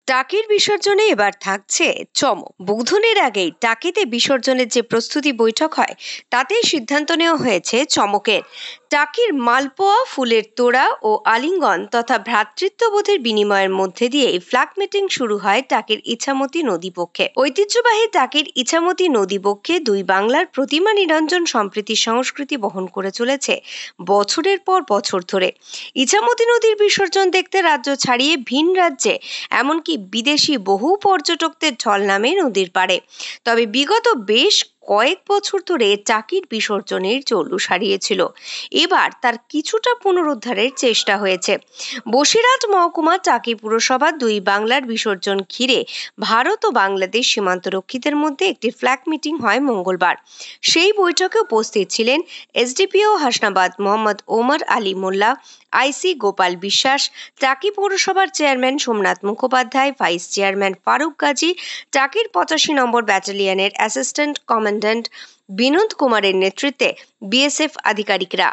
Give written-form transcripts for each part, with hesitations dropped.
টাকির বিসর্জনে এবার থাকছে চমক। বুধনের আগেই টাকিতে বিসর্জনের যে প্রস্তুতি বৈঠক হয় তাতেই সিদ্ধান্ত নেওয়া হয়েছে চমকের। টাকির মালপোয়া, ফুলের তোড়া ও আলিঙ্গন তথা ভ্রাতৃত্ববোধের বিনিময়ের মধ্যে দিয়ে ফ্ল্যাগ মিটিং শুরু হয় টাকির ইছামতি নদীবক্ষে। ঐতিহ্যবাহী টাকির ইছামতি নদীবক্ষে দুই বাংলার প্রতিমা নিরঞ্জন সম্প্রীতির সংস্কৃতি বহন করে চলেছে বছরের পর বছর ধরে। ইছামতি নদীর বিসর্জন দেখতে রাজ্য ছাড়িয়ে ভিন রাজ্যে এমনকি বিদেশি বহু পর্যটকদের ঢল নামে নদীর পাড়ে। তবে বিগত বেশ কয়েক বছর ধরে টাকির বিসর্জনের জল্লু সারিয়েছিল। এবার তার কিছুটা পুনরুদ্ধারের চেষ্টা হয়েছে। বসিরহাট মহকুমা টাকি পুরসভা দুই বাংলার বিসর্জন ঘিরে ভারত ও বাংলাদেশ সীমান্তরক্ষীদের মধ্যে একটি ফ্ল্যাগ মিটিং হয় মঙ্গলবার। সেই বৈঠকে উপস্থিত ছিলেন এসডিপিও হাসনাবাদ মোহাম্মদ ওমর আলী মোল্লা, আইসি গোপাল বিশ্বাস, টাকি পৌরসভার chairman Somnath Mukhopadhyay, vice chairman Faruk Gazi, টাকির 85 নম্বর ব্যাটালিয়নের অ্যাসিস্ট্যান্ট কমান্ড্যান্ট বিনোদ কুমারের নেতৃত্বে বিএসএফ আধিকারিকরা।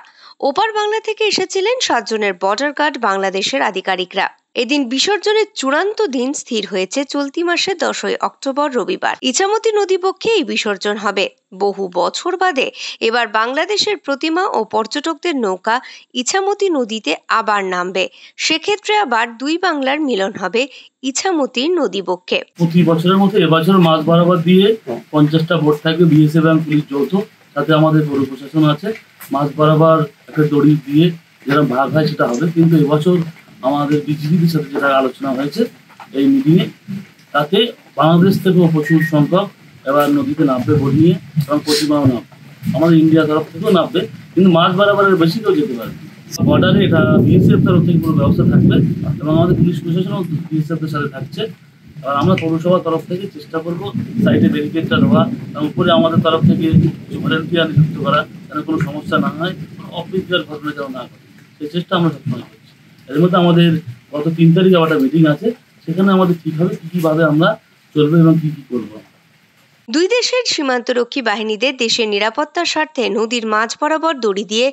ওপার বাংলা থেকে এসেছিলেন 7 জনের বর্ডার গার্ড বাংলাদেশের আধিকারিকরা। এদিন বিসর্জনের চূড়ান্ত দিন স্থির হয়েছে চলতি মাসের 10 অক্টোবর রবিবার। ইছামতি নদীবক্ষে এই বিসর্জন হবে। বহু বছর বাদে এবার বাংলাদেশের প্রতিমা ও পর্যটকদের নৌকা ইছামতি নদীতে আবার নামবে। সেক্ষেত্রে আবার দুই বাংলার মিলন হবে ইছামতির নদীবক্ষে। প্রতি বছরের মতো এবছর মাছ বরাবর দিয়ে 50টা বোট থাকবে, বিএসএফ এবং পুলিশ যৌথ, সাথে আমাদের পৌর প্রশাসন আছে। মাছ বরাবর একটা দড়ি দিয়ে যেরকম ভাগ হয় সেটা হবে, কিন্তু এবছর আমাদের বিজিবির সাথে যেটা আলোচনা হয়েছে এই মিটিংয়ে, তাতে বাংলাদেশ থেকেও প্রচুর সংখ্যক এবার নদীতে নামবে বোট নিয়ে, এবং প্রতিমাও নামবে, আমাদের ইন্ডিয়া তরফ থেকেও নামবে, কিন্তু মাছ বরাবরের বেশি কেউ যেতে পারবে। বর্ডারে এটা বিএসএফ তরফ থেকে পুরো ব্যবস্থা থাকবে, এবং আমাদের পুলিশ প্রশাসনও বিএসএফের সাথে থাকছে। আর আমরা পৌরসভার তরফ থেকে চেষ্টা করবো সাইডে ব্যারিকেডটা দেওয়া, এবং উপরে আমাদের তরফ থেকে কিছু ভলেন্টিয়ার নিযুক্ত করা, যেন কোনো সমস্যা না হয়, কোনো অপ্রীতিকর ঘটনা যেন না ঘটে, সেই চেষ্টা আমরা সবসময় করছি। এর মধ্যে আমাদের গত 3 তারিখে একটা মিটিং আছে, সেখানে আমাদের ঠিক হবে কী কীভাবে আমরা চলবো এবং কী কী করবো। দুই দেশের সীমান্তরক্ষী বাহিনীদের দেশের নিরাপত্তার স্বার্থে নদীর মাঝ বরাবর দড়ি দিয়ে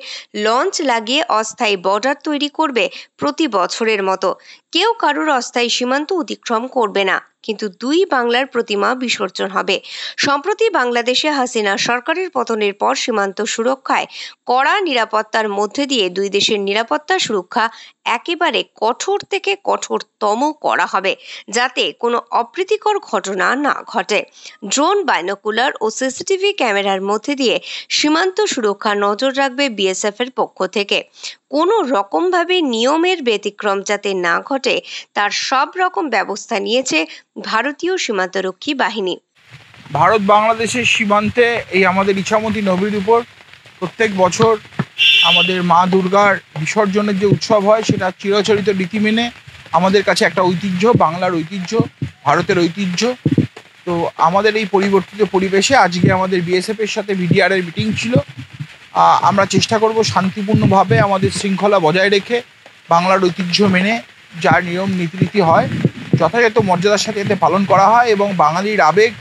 লঞ্চ লাগিয়ে অস্থায়ী বর্ডার তৈরি করবে প্রতি বছরের মতো। কেউ কারোর অস্থায়ী সীমান্ত অতিক্রম করবে না, কিন্তু দুই বাংলার প্রতিমা বিসর্জন হবে। সম্প্রতি বাংলাদেশে হাসিনা সরকারের পতনের পর সীমান্ত সুরক্ষায় কড়া নিরাপত্তার মধ্যে দিয়ে দুই দেশের নিরাপত্তা সুরক্ষা একেবারে কঠোর থেকে কঠোরতম করা হবে, যাতে কোনো অপ্রীতিকর ঘটনা না ঘটে। ড্রোন, বাইনোকুলার ও সিসিটিভি ক্যামেরার মধ্যে দিয়ে সীমান্ত সুরক্ষা নজর রাখবে বিএসএফ এর পক্ষ থেকে। কোনো রকমভাবে নিয়মের ব্যতিক্রম যাতে না ঘটে তার সব রকম ব্যবস্থা নিয়েছে ভারতীয় সীমান্তরক্ষী বাহিনী। ভারত বাংলাদেশের সীমান্তে এই আমাদের ইছামতি নদীর উপর প্রত্যেক বছর আমাদের মা দুর্গার বিসর্জনের যে উৎসব হয়, সেটা চিরাচরিত রীতি মেনে আমাদের কাছে একটা ঐতিহ্য, বাংলার ঐতিহ্য, ভারতের ঐতিহ্য। তো আমাদের এই পরিবর্তিত পরিবেশে আজকে আমাদের বিএসএফের সাথে ভিডিআরের মিটিং ছিল। আমরা চেষ্টা করব শান্তিপূর্ণভাবে আমাদের শৃঙ্খলা বজায় রেখে বাংলার ঐতিহ্য মেনে যা নিয়ম নীতিরীতি হয় যথাযথ মর্যাদার সাথে এতে পালন করা হয়, এবং বাঙালির আবেগ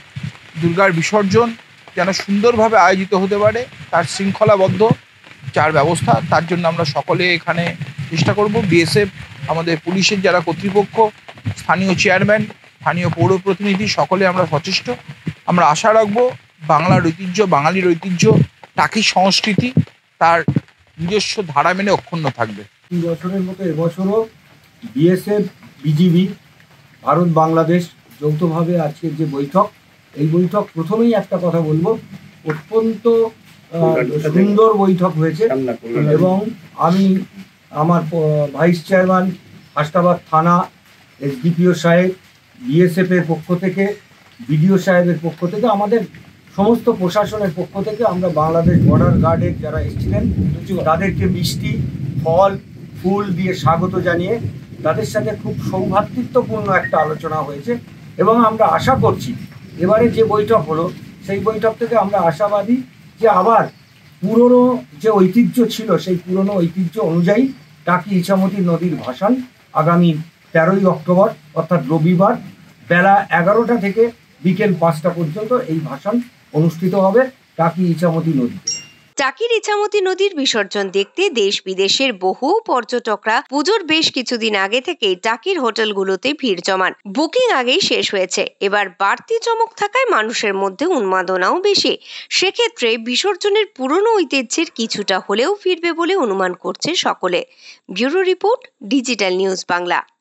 দুর্গার বিসর্জন যেন সুন্দরভাবে আয়োজিত হতে পারে তার শৃঙ্খলাবদ্ধ যার ব্যবস্থা, তার জন্য আমরা সকলে এখানে চেষ্টা করব। বিএসএফ, আমাদের পুলিশের যারা কর্তৃপক্ষ, স্থানীয় চেয়ারম্যান, স্থানীয় পৌর প্রতিনিধি, সকলে আমরা সচেষ্ট। আমরা আশা রাখবো বাংলার ঐতিহ্য, বাঙালির ঐতিহ্য, টাকি সংস্কৃতি তার নিজস্ব ধারা মেনে অক্ষুণ্ণ থাকবে। 2 বছরের মতো এবছরও বিএসএফ, বিজিবি, ভারত বাংলাদেশ যৌথভাবে আজকের যে বৈঠক, এই বৈঠক প্রথমেই একটা কথা বলবো, অত্যন্ত সুন্দর বৈঠক হয়েছে। এবং আমি আমার ভাইস চেয়ারম্যান, হাসনাবাদ থানা, এসডিপিও সাহেব, বিএসএফের পক্ষ থেকে, বিডিও সাহেবের পক্ষ থেকে, আমাদের সমস্ত প্রশাসনের পক্ষ থেকে আমরা বাংলাদেশ বর্ডার গার্ডের যারা এসেছিলেন তাদেরকে মিষ্টি, ফল, ফুল দিয়ে স্বাগত জানিয়ে তাদের সাথে খুব সৌভ্রাতৃত্বপূর্ণ একটা আলোচনা হয়েছে। এবং আমরা আশা করছি এবারে যে বৈঠক হলো সেই বৈঠক থেকে আমরা আশাবাদী যে আবার পুরনো যে ঐতিহ্য ছিল সেই পুরনো ঐতিহ্য অনুযায়ী টাকি ইছামতি নদীর ভাসান আগামী 13ই অক্টোবর অর্থাৎ রবিবার বেলা 11টা থেকে বিকেল 5টা পর্যন্ত এই ভাসান অনুষ্ঠিত হবে টাকি ইছামতি নদীতে। টাকির ইছামতি নদীর বিসর্জন দেখতে দেশ বিদেশের বহু পর্যটকরা পুজোর বেশ কিছুদিন আগে থেকেই টাকির হোটেলগুলোতে ভিড় জমান। বুকিং আগেই শেষ হয়েছে। এবার বাড়তি চমক থাকায় মানুষের মধ্যে উন্মাদনাও বেশি। সেক্ষেত্রে বিসর্জনের পুরনো ঐতিহ্যের কিছুটা হলেও ফিরবে বলে অনুমান করছে সকলে। Bureau report, digital news Bangla.